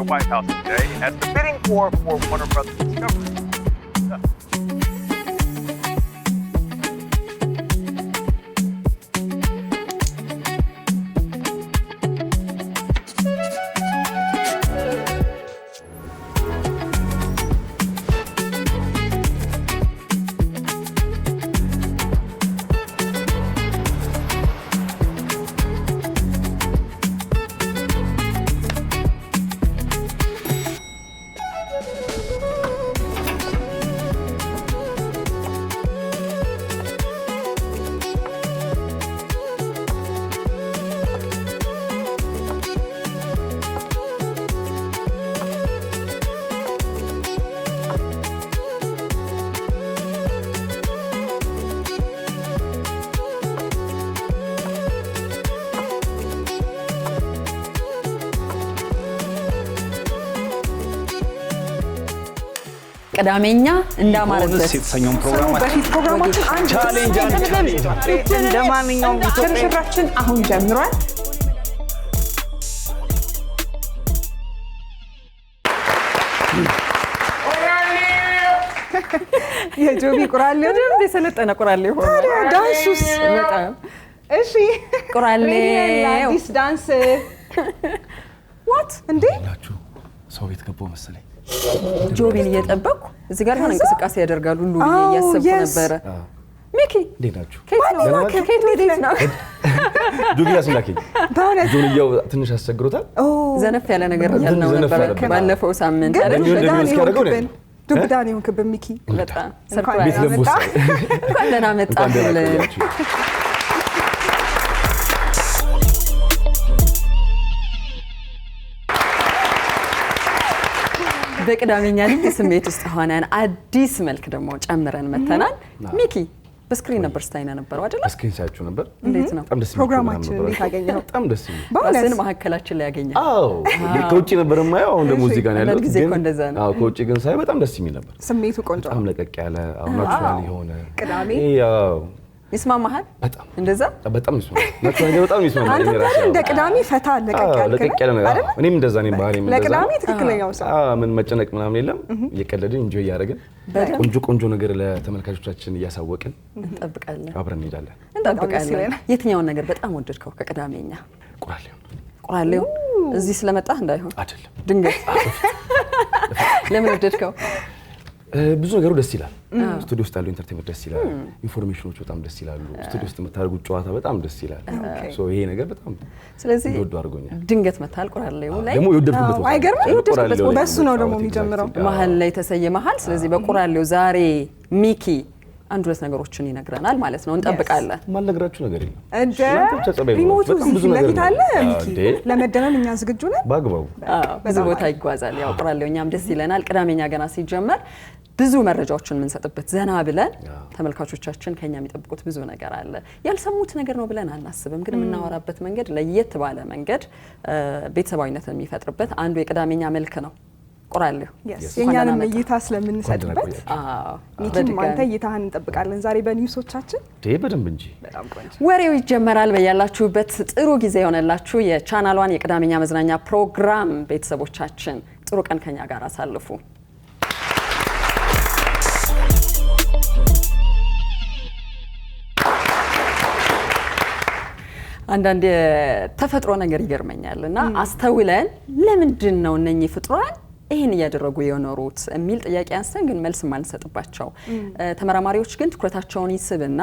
White House today as the bidding war for Warner Brothers Discovery. ቀዳሜኛ እንዳማረበት የተሰኘው ፕሮግራማችን አንድ ቻሌንጅ እንደማንኛውም ኢትዮጵያችን አሁን ጀምሯል። የጆቢ ቁራሌ ደም የሰለጠነ ቁራሌ ሆነ ዳንሱስ በጣም እሺ ቁራሌ ዲስ ዳንስ ዋት እንዴ ናችሁ ሰው ቤት ገባው መሰለኝ ጆቢን እየጠበቅኩ እዚህ ጋር ሆነ እንቅስቃሴ ያደርጋሉ ሁሉ እያሰብኩ ነበር ሚኪ እንዴት ናችሁ ከየት ወዴት ነው ጆቢ ያስላከኝ ጆንያው ትንሽ አስቸግሮታል ዘነፍ ያለ ነገር ያልነው ነበር ባለፈው ሳምንት አይደል ዱብዳን ይሁንክብ ሚኪ በጣም ቤት ለምቦስ ለና መጣልን በቅዳሜኛ ልጅ ስሜት ውስጥ ሆነን አዲስ መልክ ደግሞ ጨምረን መተናል ሚኪ በስክሪን ነበር ስታይና ነበር አይደል ስክሪን ሳይቹ ነበር እንዴት ነው በጣም ደስ ፕሮግራማችን እንዴት አገኘው በጣም ደስ ይላል ባስን ማከላችን ላይ ያገኛል አዎ ከውጪ ነበር ማየው አሁን ደግሞ እዚህ ጋር ያለው ግን አዎ ከውጪ ግን ሳይ በጣም ደስ የሚል ነበር ስሜቱ ቆንጆ በጣም ለቀቅ ያለ አሁን ናቹራል የሆነ ቅዳሜ ያው ይስማማሃል በጣም እንደዛ በጣም ይስማማል ናቹራል በጣም ይስማማል አንተ ታዲያ እንደ ቅዳሜ ፈታ ለቀቅ ያለ ነገር እኔም እንደዛ ነኝ ባህሪም እንደዛ ለቅዳሜ ትክክለኛው ሰው ምን መጨነቅ ምናምን የለም እየቀለድን ኢንጆይ ያደረግን ቆንጆ ነገር ለተመልካቾቻችን እያሳወቅን እንጠብቃለን አብረን እንሄዳለን የትኛውን ነገር በጣም ወደድከው ከቅዳሜኛ ቁራሌው እዚህ ስለመጣ እንዳይሆን አይደለም ድንገት ለምን ወደድከው ብዙ ነገሩ ደስ ይላል ስቱዲዮ ውስጥ ያለው ኢንተርቴይንመንት ደስ ይላል ኢንፎርሜሽኖች በጣም ደስ ይላሉ ስቱዲዮ ውስጥ የምታደርጉት ጨዋታ በጣም ደስ ይላል ሶ ይሄ ነገር በጣም ስለዚህ ወዶ አድርጎኛል ድንገት መታል ቁራሌው ላይ ደግሞ የወደድኩበት አይገርም የወደድኩበት በሱ ነው ደግሞ የሚጀምረው መሀል ላይ ተሰየመሃል ስለዚህ በቁራሌው ዛሬ ሚኪ አንድ ሁለት ነገሮችን ይነግረናል ማለት ነው እንጠብቃለን ማልነግራችሁ ነገር የለም እንደ ሪሞቱ ብዙ ነገር አለ ሚኪ ለመደመም እኛ ዝግጁ ነን ባግባው ብዙ ቦታ ይጓዛል ያው ቁራሌው እኛም ደስ ይለናል ቅዳሜኛ ገና ሲጀመር ብዙ መረጃዎችን የምንሰጥበት ዘና ብለን ተመልካቾቻችን ከኛ የሚጠብቁት ብዙ ነገር አለ ያልሰሙት ነገር ነው ብለን አናስብም ግን የምናወራበት መንገድ ለየት ባለ መንገድ ቤተሰባዊነትን የሚፈጥርበት አንዱ የቅዳሜኛ መልክ ነው ቁራሌው የኛንም እይታ ስለምንሰጥበት ሚኪም አንተ እይታህን እንጠብቃለን ዛሬ በኒውሶቻችን በደንብ እንጂ በጣም ቆንጆ ወሬው ይጀመራል በያላችሁበት ጥሩ ጊዜ ሆነላችሁ የቻናሏን የቅዳሜኛ መዝናኛ ፕሮግራም ቤተሰቦቻችን ጥሩ ቀን ከኛ ጋር አሳልፉ አንዳንድ ተፈጥሮ ነገር ይገርመኛልና አስተውለን ለምንድን ነው እነኚህ ፍጥሯን ይሄን ያደረጉ የኖሩት የሚል ጥያቄ አንስተን ግን መልስ ማንሰጥባቸው ተመራማሪዎች ግን ትኩረታቸውን ይስብና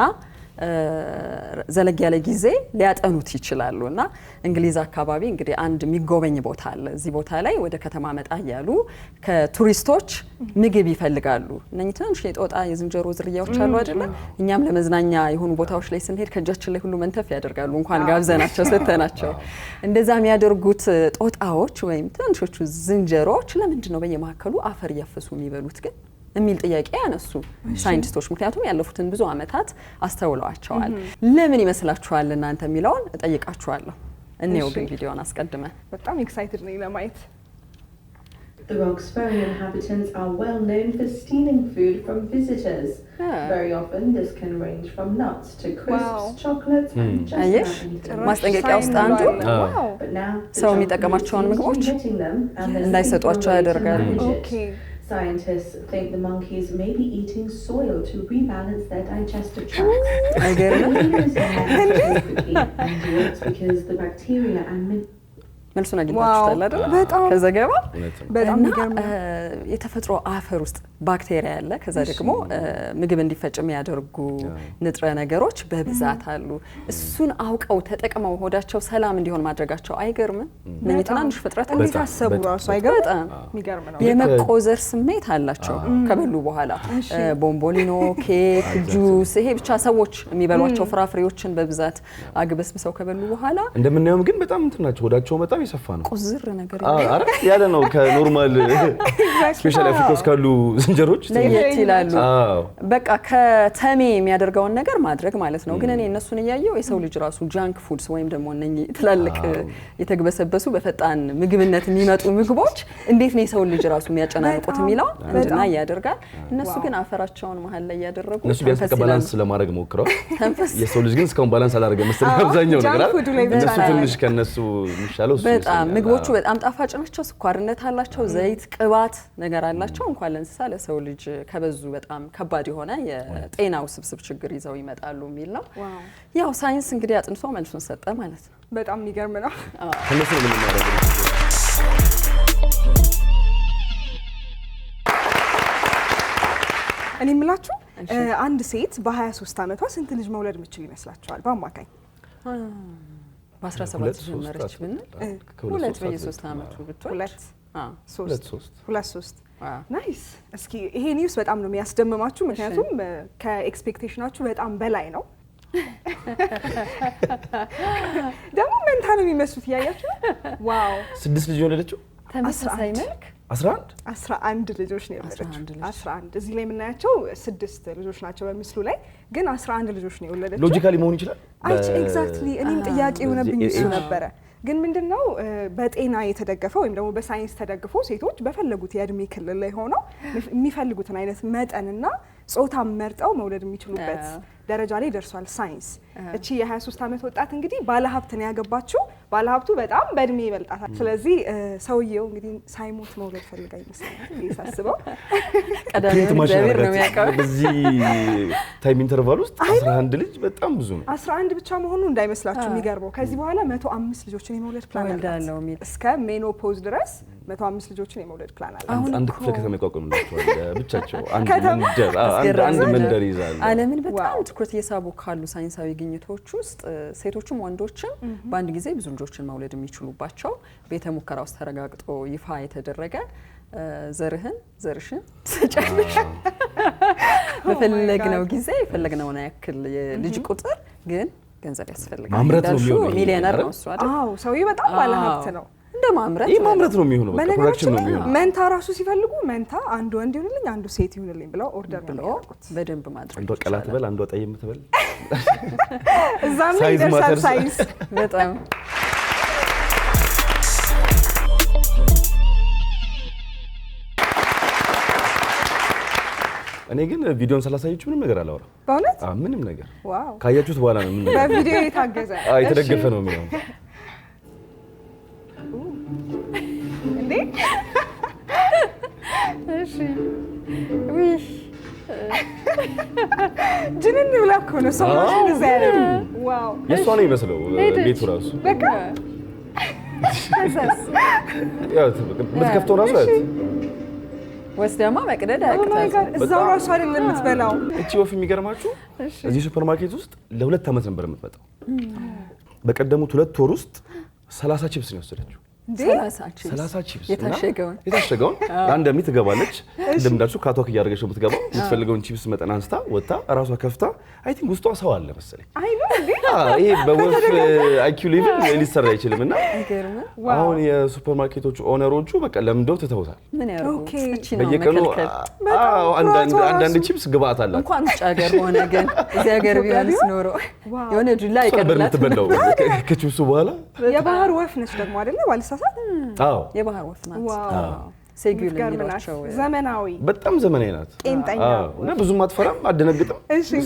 ዘለግ ያለ ጊዜ ሊያጠኑት ይችላሉና እንግሊዝ አካባቢ እንግዲህ አንድ የሚጎበኝ ቦታ አለ እዚህ ቦታ ላይ ወደ ከተማ መጣ ያሉ ከቱሪስቶች ምግብ ይፈልጋሉ እነኚህ ትንሽ የጦጣ የዝንጀሮ ዝርያዎች አሉ አይደል እኛም ለመዝናኛ የሆኑ ቦታዎች ላይ ስንሄድ ከጃችን ላይ ሁሉ መንተፍ ያደርጋሉ እንኳን ጋብዘናቸው ሰተናቸው እንደዛ የሚያደርጉት ጦጣዎች ወይም ትንሾቹ ዝንጀሮዎች ለምንድን ነው በየማከሉ አፈር ያፈሱ የሚበሉት ግን የሚል ጥያቄ ያነሱ ሳይንቲስቶች ምክንያቱም ያለፉትን ብዙ አመታት አስተውለዋቸዋል ለምን ይመስላችኋል እናንተ የሚለውን እጠይቃችኋለሁ እኔው ግን ቪዲዮውን አስቀድመን በጣም ኤክሳይትድ ነኝ ለማየት The Roxbury inhabitants are well known for stealing food from visitors. Very often, this can range from nuts to crisps, chocolates, and just about anything. ማስጠንቀቂያ ውስጥ አንዱ But now, ሰው የሚጠቀማቸውን ምግቦች እንዳይሰጧቸው ያደርጋሉ። Scientists think the monkeys may be eating soil to rebalance their digestive tracts. Because the bacteria and መልሱን አግኝታችኋል አይደል? ከዘገባ በጣም ይገርም የተፈጥሮ አፈር ውስጥ ባክቴሪያ ያለ ከዛ ደግሞ ምግብ እንዲፈጭ የሚያደርጉ ንጥረ ነገሮች በብዛት አሉ። እሱን አውቀው ተጠቅመው ሆዳቸው ሰላም እንዲሆን ማድረጋቸው አይገርምም? እነዚህ ትናንሽ ፍጥረታት እንዴት አሰቡ ራሱ አይገርም? የሚገርም ነው። የመቆዘር ስሜት አላቸው ከበሉ በኋላ ቦምቦሊኖ፣ ኬክ፣ ጁስ ይሄ ብቻ ሰዎች የሚበሏቸው ፍራፍሬዎችን በብዛት አግበስብሰው ከበሉ በኋላ እንደምናየው ግን በጣም እንትን ናቸው። ሆዳቸው በጣም ይሰፋ ነው። ቁዝር ነገር አረ ያለ ነው ከኖርማል ስፔሻሊ አፍሪካ ውስጥ ካሉ ዝንጀሮች ለየት ይላሉ። በቃ ከተሜ የሚያደርገውን ነገር ማድረግ ማለት ነው። ግን እኔ እነሱን እያየው የሰው ልጅ ራሱ ጃንክ ፉድስ ወይም ደግሞ እነኚህ ትላልቅ የተግበሰበሱ በፈጣን ምግብነት የሚመጡ ምግቦች እንዴት ነው የሰው ልጅ ራሱ የሚያጨናንቁት የሚለው እንድና ያደርጋል። እነሱ ግን አፈራቸውን መሀል ላይ ያደረጉ እነሱ ቢያንስ ባላንስ ለማድረግ ሞክረው የሰው ልጅ ግን እስካሁን ባላንስ አላደረገም መሰለኝ አብዛኛው ነገር እነሱ ትንሽ ከነሱ የሚሻለው በጣም ምግቦቹ በጣም ጣፋጭ ናቸው። ስኳርነት አላቸው፣ ዘይት፣ ቅባት ነገር አላቸው። እንኳን ለእንስሳ ለሰው ልጅ ከበዙ በጣም ከባድ የሆነ የጤና ውስብስብ ችግር ይዘው ይመጣሉ የሚል ነው። ያው ሳይንስ እንግዲህ አጥንቶ መልሱን ሰጠ ማለት ነው። በጣም የሚገርም ነው። ከነሱ ነው የምንማረው። እኔ የምላችሁ አንድ ሴት በ23 ዓመቷ ስንት ልጅ መውለድ የምትችል ይመስላችኋል በአማካኝ? በ17 ጀመረች ብንል ሁለት በየ3 ዓመቱ ብትወልድ ሁለት ሶስት ናይስ። እስኪ ይሄ ኒውስ በጣም ነው የሚያስደምማችሁ፣ ምክንያቱም ከኤክስፔክቴሽናችሁ በጣም በላይ ነው። ደግሞ መንታ ነው የሚመስሉት እያያችሁ። ዋው 6 ልጅ ወለደችው። ተመሳሳይ መልክ 11 ልጆች ነው የወለደችው። 11 እዚህ ላይ የምናያቸው 6 ልጆች ናቸው በምስሉ ላይ፣ ግን 11 ልጆች ነው የወለደችው። ሎጂካሊ መሆን ይችላል። ኤግዛክትሊ እኔም ጥያቄ የሆነብኝ እሱ ነበረ። ግን ምንድነው በጤና የተደገፈ ወይም ደግሞ በሳይንስ ተደግፎ ሴቶች በፈለጉት የእድሜ ክልል ላይ ሆነው የሚፈልጉትን አይነት መጠንና ጾታ መርጠው መውለድ የሚችሉበት ደረጃ ላይ ደርሷል ሳይንስ። እቺ የ23 ዓመት ወጣት እንግዲህ ባለሀብት ነው ያገባችው። ባለሀብቱ በጣም በእድሜ ይበልጣታል። ስለዚህ ሰውየው እንግዲህ ሳይሞት መውለድ ፈልጋ ይመስላል ሳስበው። ቀዳሚው እግዚአብሔር ነው የሚያውቀው። በዚህ ታይም ኢንተርቫል ውስጥ 11 ልጅ በጣም ብዙ ነው። 11 ብቻ መሆኑ እንዳይመስላችሁ የሚገርመው። ከዚህ በኋላ 105 ልጆችን የመውለድ ፕላን አለው እስከ ሜኖፖዝ ድረስ 105 ልጆችን የመውለድ ፕላን አለ። አንድ ክፍለ ከተማ ይቋቋምላቸዋል ብቻቸው አንድ መንደር ይዛሉ። ዓለምን በጣም ትኩረት እየሳቡ ካሉ ሳይንሳዊ ግኝቶች ውስጥ ሴቶችም ወንዶችም በአንድ ጊዜ ብዙ ልጆችን መውለድ የሚችሉባቸው ቤተ ሙከራ ውስጥ ተረጋግጦ ይፋ የተደረገ ዘርሽን ትሰጫለሽ በፈለግነው ጊዜ የፈለግነውን ያክል የልጅ ቁጥር ግን ገንዘብ ያስፈልጋል። ማምረት ነው የሚሆነው። ሚሊዮነር ነው እሱ አይደል? አዎ ሰውዬው በጣም ባለሀብት ነው። ማምረት ነው የሚሆነው። በቃ ፕሮዳክሽን ነው የሚሆነው። መንታ ራሱ ሲፈልጉ መንታ አንዱ ወንድ ይሁንልኝ አንዱ ሴት ይሁንልኝ ብለው ኦርደር ነው ያደረጉት። በደንብ ማድረግ አንዷ ቀላት በል አንዷ ጠይም ትበል። እዛም ላይ ደርሳል ሳይንስ በጣም እኔ ግን ቪዲዮን ስላሳየችሁ ምንም ነገር አላወራም። በእውነት ምንም ነገር ዋው ካያችሁት በኋላ ነው ምን በቪዲዮ የታገዘ የተደገፈ ነው የሚሆነው። እንዴ እሺ ወይ ጅንን ብላ እኮ ነው ሰው ማሽን እዛ ያለው። ዋው የእሷ ነው ይመስለው ቤቱ ራሱ በቃ ከዛስ ያው የምትከፍተው ራሱ አይደል ወስደማ መቅደድ አያቅታም። እዛው ራሱ አይደለም የምትበላው። እቺ ወፍ የሚገርማችሁ እዚህ ሱፐርማርኬት ውስጥ ለ2 ዓመት ነበር የምትመጣው። በቀደሙት 2 ወር ውስጥ 30 ቺፕስ ነው የወሰደችው። 30 ቺፕስ የታሸገውን አንድ አሚ ትገባለች። እንደምዳችሁ ካቶክ እያደረገች ነው የምትገባው። የምትፈልገውን ቺፕስ መጠን አንስታ ወጣ ራሷ ከፍታ አይ ቲንክ ውስጧ ሰው አለ መሰለኝ። አይ ነው እንዴ ይሄ በወፍ አይኪው ሌቭል ሊሰራ አይችልምና አሁን የሱፐርማርኬቶቹ ኦነሮቹ በቃ ለምደው ትተውታል። ምን ያርጉ እቺ ነው በየቀኑ አንዳንድ ቺፕስ ግብአት አላት። እንኳን ውጭ ሀገር ሆነ ግን እዚህ ሀገር ቢሆንስ ኖሮ የሆነ ዱላ ይቀርላት የምትበላው ከቺፕሱ በኋላ የባህር ወፍ ነች ደግሞ አይደለ? ባልሳሳት አዎ የባህር ወፍ ናት። ሴጉል የሚሏቸው ዘመናዊ በጣም ዘመናዊ ናት። ቄንጠኛ እና ብዙም አትፈራም፣ አትደነግጥም።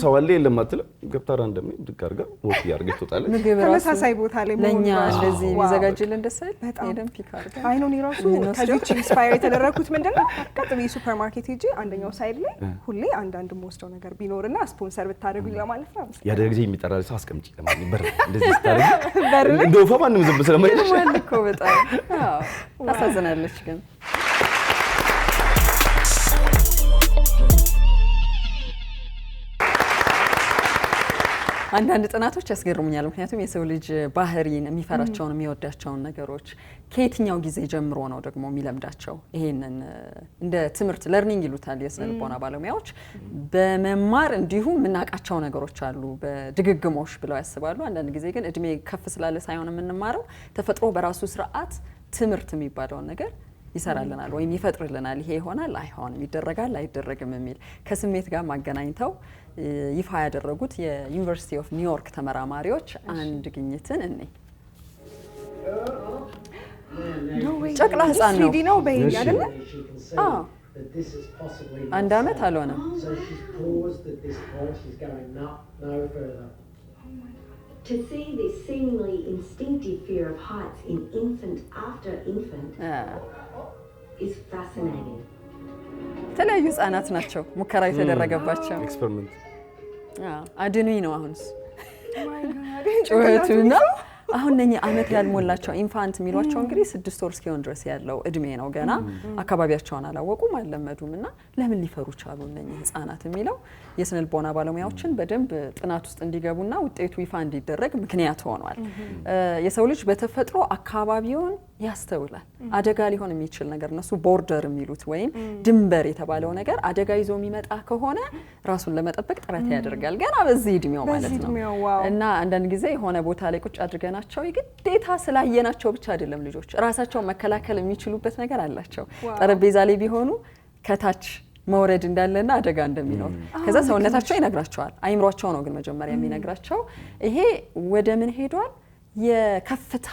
ሰው አለ የለም አትልም። ገብታራ እንደምን ድግ አድርጋ ወክ ያርገች ትወጣለች። ተመሳሳይ ቦታ ላይ ለኛ እንደዚህ ቢዘጋጅልን ደስ አይል? በጣም ፒክ አድርጋ አይኑን ይራሱ ከዚች ኢንስፓየር የተደረኩት ምንድነው ቀጥቤ ሱፐርማርኬት ሄጄ አንደኛው ሳይድ ላይ ሁሌ አንዳንድ የምወስደው ነገር ቢኖርና ስፖንሰር ብታደርጉኝ ለማለት ነው። ያደረ ጊዜ የሚጠራ ሰው አስቀምጪ ለማለት በር እንደዚህ ስታደርጊ እንደው ፈማንም ዝም ስለማይልሽ እኮ በጣም ታሳዝናለች ግን አንዳንድ ጥናቶች ያስገርሙኛል። ምክንያቱም የሰው ልጅ ባህሪን የሚፈራቸውን የሚወዳቸውን ነገሮች ከየትኛው ጊዜ ጀምሮ ነው ደግሞ የሚለምዳቸው? ይሄንን እንደ ትምህርት ለርኒንግ ይሉታል የስነ ልቦና ባለሙያዎች። በመማር እንዲሁ የምናውቃቸው ነገሮች አሉ በድግግሞሽ ብለው ያስባሉ። አንዳንድ ጊዜ ግን እድሜ ከፍ ስላለ ሳይሆን የምንማረው ተፈጥሮ በራሱ ስርዓት ትምህርት የሚባለውን ነገር ይሰራልናል ወይም ይፈጥርልናል። ይሄ ይሆናል፣ አይሆንም፣ ይደረጋል፣ አይደረግም የሚል ከስሜት ጋር ማገናኝተው ይፋ ያደረጉት የዩኒቨርሲቲ ኦፍ ኒውዮርክ ተመራማሪዎች አንድ ግኝትን እኔ ጨቅላ ህፃን ነው በይኝ አይደለ? አንድ አመት አልሆነም። To see this seemingly instinctive fear of heights in infant after infant is fascinating. የተለያዩ ህጻናት ናቸው ሙከራ የተደረገባቸው። ኤክስፐሪመንት አድኑኝ ነው አሁንስ ጩኸቱና አሁን ነኝ አመት ያልሞላቸው ኢንፋንት የሚሏቸው እንግዲህ 6 ወር እስኪሆን ድረስ ያለው እድሜ ነው። ገና አካባቢያቸውን አላወቁም አልለመዱምና ለምን ሊፈሩ ቻሉ እነኚህ ህፃናት የሚለው የስነ ልቦና ባለሙያዎችን በደንብ ጥናት ውስጥ እንዲገቡና ውጤቱ ይፋ እንዲደረግ ምክንያት ሆኗል። የሰው ልጅ በተፈጥሮ አካባቢውን ያስተውላል። አደጋ ሊሆን የሚችል ነገር እነሱ ቦርደር የሚሉት ወይም ድንበር የተባለው ነገር አደጋ ይዞ የሚመጣ ከሆነ ራሱን ለመጠበቅ ጥረት ያደርጋል ገና በዚህ እድሜው ማለት ነው። እና አንዳንድ ጊዜ የሆነ ቦታ ላይ ቁጭ አድርገናቸው የግዴታ ስላየናቸው ብቻ አይደለም ልጆች ራሳቸውን መከላከል የሚችሉበት ነገር አላቸው። ጠረጴዛ ላይ ቢሆኑ ከታች መውረድ እንዳለና አደጋ እንደሚኖር ከዛ ሰውነታቸው ይነግራቸዋል። አይምሯቸው ነው ግን መጀመሪያ የሚነግራቸው። ይሄ ወደ ምን ሄዷል? የከፍታ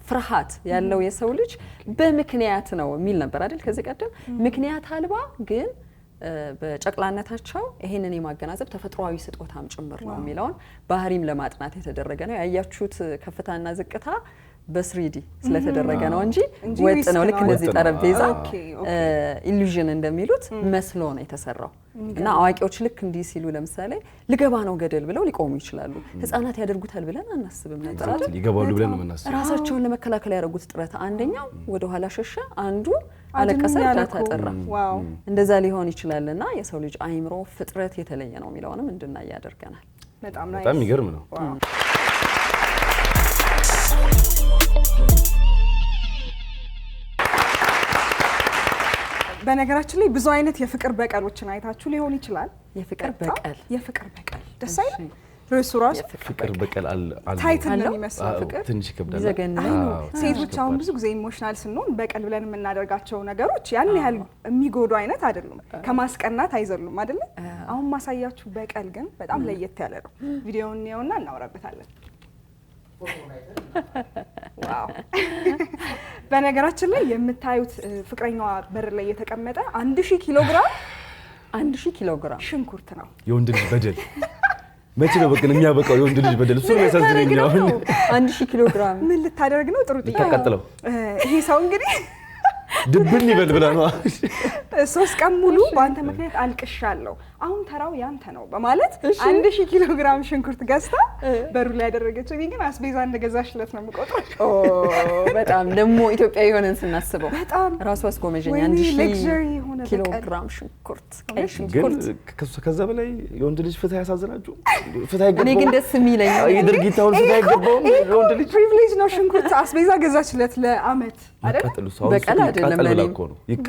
ፍርሃት ያለው የሰው ልጅ በምክንያት ነው የሚል ነበር አይደል? ከዚህ ቀደም ምክንያት አልባ ግን በጨቅላነታቸው ይሄንን የማገናዘብ ተፈጥሯዊ ስጦታም ጭምር ነው የሚለውን ባህሪም ለማጥናት የተደረገ ነው። ያያችሁት ከፍታና ዝቅታ በስሪዲ ስለተደረገ ነው እንጂ ወጥ ነው። ልክ እንደዚህ ጠረጴዛ ኢሉዥን እንደሚሉት መስሎ ነው የተሰራው። እና አዋቂዎች ልክ እንዲህ ሲሉ ለምሳሌ ልገባ ነው ገደል ብለው ሊቆሙ ይችላሉ። ህፃናት ያደርጉታል ብለን አናስብም ነበር አይደል? ይገባሉ ብለን ነው የምናስበው። ራሳቸውን ለመከላከል ያደረጉት ጥረት አንደኛው ወደ ኋላ ሸሸ፣ አንዱ አለቀሰ፣ ዳታ ጠራ። እንደዛ ሊሆን ይችላልና የሰው ልጅ አይምሮ ፍጥረት የተለየ ነው የሚለውንም እንድናይ ያደርገናል። በጣም የሚገርም ነው። በነገራችን ላይ ብዙ አይነት የፍቅር በቀሎችን አይታችሁ ሊሆን ይችላል። የፍቅር በቀል ደስ አይልም? ርዕሱ ራሱ ፍቅር በቀል አለ ታይትል ነው የሚመስለው። ፍቅር ትንሽ ይከብዳል። ሴቶች አሁን ብዙ ጊዜ ኢሞሽናል ስንሆን በቀል ብለን የምናደርጋቸው ነገሮች ያን ያህል የሚጎዱ አይነት አይደሉም። ከማስቀናት አይዘሉም አይደለ? አሁን ማሳያችሁ በቀል ግን በጣም ለየት ያለ ነው። ቪዲዮውን እንየውና እናወራበታለን። ዋው! በነገራችን ላይ የምታዩት ፍቅረኛዋ በር ላይ የተቀመጠ 1000 ኪሎ ግራም ሽንኩርት ነው። የወንድ ልጅ በደል መቼ ነው በቀን የሚያበቃው? የወንድ ልጅ በደል እሱ ነው ያሳዝነኝ። 1000 ኪሎ ግራም ምን ልታደርግ ነው? ጥሩ ጥያቄ። ተቀጥለው ይሄ ሰው እንግዲህ ድብን ይበል ብላ ነው 3 ቀን ሙሉ በአንተ ምክንያት አልቅሻለሁ፣ አሁን ተራው ያንተ ነው በማለት 1000 ኪሎ ግራም ሽንኩርት ገዝታ በሩ ላይ ያደረገችው። እኔ ግን አስቤዛ እንደገዛሽለት ነው የምቆጥረው። በጣም ደግሞ ኢትዮጵያዊ ሆነን ስናስበው በጣም ራሱ አስጎመጀኛ 1000 ኪሎ ግራም ሽንኩርት፣ ቀይ ሽንኩርት። ከዛ በላይ የወንድ ልጅ ፍትህ ያሳዝናችሁ። ፍትህ አይገባው። እኔ ግን ደስ የሚለኝ የድርጊታውን ፍትህ አይገባው። የወንድ ልጅ ፕሪቪሌጅ ነው። ሽንኩርት አስቤዛ ገዛችለት ለአመት አይደል? በቀል አይደለም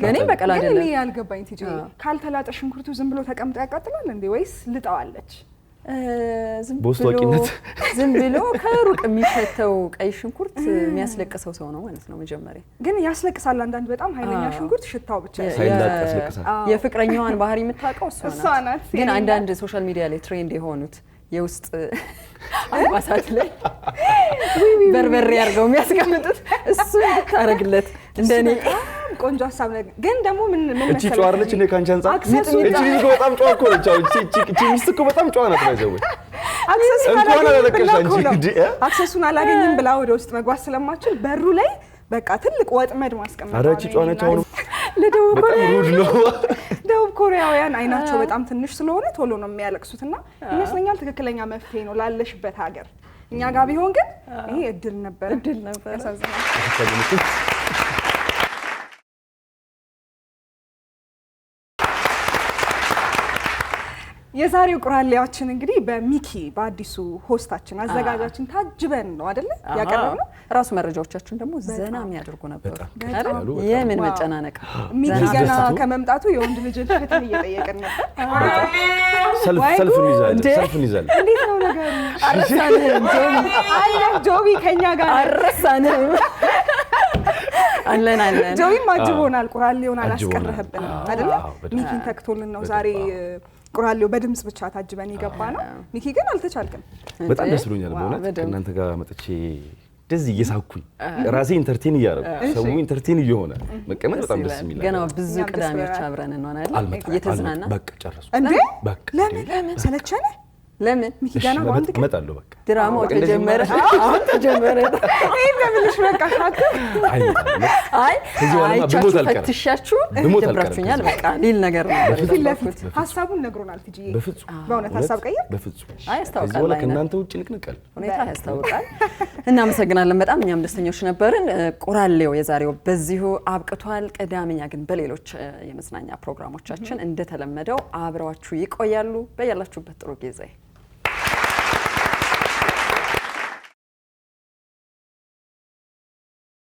ለኔ በቀል አይደለም። እኔ ያልገባኝ ትጂ ካልተላጠ ሽንኩርቱ ዝም ብሎ ተቀምጦ ያቃጥላል እንዴ ወይስ ልጣዋለች? ዝም ብሎ ከሩቅ የሚፈተው ቀይ ሽንኩርት የሚያስለቅሰው ሰው ነው ማለት ነው። መጀመሪያ ግን ያስለቅሳል። አንዳንድ በጣም ኃይለኛ ሽንኩርት ሽታው ብቻ ሳይላጥ ያስለቅሳል። የፍቅረኛዋን ባህሪ የምታውቀው እሷ ናት። ግን አንዳንድ ሶሻል ሚዲያ ላይ ትሬንድ የሆኑት የውስጥ አልባሳት ላይ በርበሬ አድርገው የሚያስቀምጡት እሱ ታረግለት እንደኔ ቆንጆ ሀሳብ ነው። ግን ደግሞ ምን እቺ ጨዋ አይደለች እንደ ካንቺ አንፃር እቺ ልጅ በጣም ጨዋ እኮ ነች። እቺ ሚስት እኮ በጣም ጨዋ ናት። ባይዘው አክሰሱን አላገኝም ብላ ወደ ውስጥ መግባት ስለማትችል በሩ ላይ በቃ ትልቅ ወጥመድ ማስቀመጥ ነው። አረቺ ጨዋ ነች። አሁን ደቡብ ኮሪያውያን አይናቸው በጣም ትንሽ ስለሆነ ቶሎ ነው የሚያለቅሱትና ይመስለኛል ትክክለኛ መፍትሄ ነው ላለሽበት ሀገር። እኛ ጋር ቢሆን ግን ይሄ እድል ነበር። ያሳዝናል። የዛሬው ቁራሌያችን እንግዲህ በሚኪ በአዲሱ ሆስታችን አዘጋጃችን ታጅበን ነው አይደለ ያቀረብነው። ራሱ መረጃዎቻችን ደግሞ ዘና የሚያደርጉ ነበሩ። የምን መጨናነቅ ሚኪ ገና ከመምጣቱ የወንድ ልጅ ፍትህ እየጠየቀን ነበር። ሰልፍ እንይዛለን። እንዴት ነው ነገሩ? አረሳንህም ጆቢ ከኛ ጋር አረሳንህም። አለን ጆቢም አጅቦናል። ቁራሌውን አላስቀረህብንም አይደለ? ሚኪን ተክቶልን ነው ዛሬ ቁራሌው በድምጽ ብቻ ታጅበን ይገባ ነው። ሚኪ ግን አልተቻልክም። በጣም ደስ ብሎኛል በእውነት ከእናንተ ጋር መጥቼ እንደዚህ እየሳኩኝ ራሴ ኢንተርቴን እያደረኩ ሰው ኢንተርቴን እየሆነ መቀመጥ በጣም ደስ የሚል ገና ብዙ ቅዳሜዎች አብረን እንሆናለን እየተዝናና በቃ ጨረሱ እንዴ በቃ ለምን ሰለቸነ ለምን ሚኪ ገና አንድ ቀን እመጣለሁ በቃ ድራማው ተጀመረ አሁን ተጀመረ ይሄ ለምንሽ በቃ ታክ አይ ፈትሻችሁ ደብራችሁኛል በቃ ሊል ነገር ነው። ሐሳቡን ነግሮናል ትጂ በፍጹም በእውነት ሐሳብ ቀየር በፍጹም አይ ያስታውቃል ከእናንተ ውጭ ንቅንቃል ሁኔታ ያስታውቃል። እናመሰግናለን በጣም እኛም ደስተኞች ነበርን። ቁራሌው የዛሬው በዚሁ አብቅቷል። ቅዳሜኛ ግን በሌሎች የመዝናኛ ፕሮግራሞቻችን እንደተለመደው አብረዋችሁ ይቆያሉ። በያላችሁበት ጥሩ ጊዜ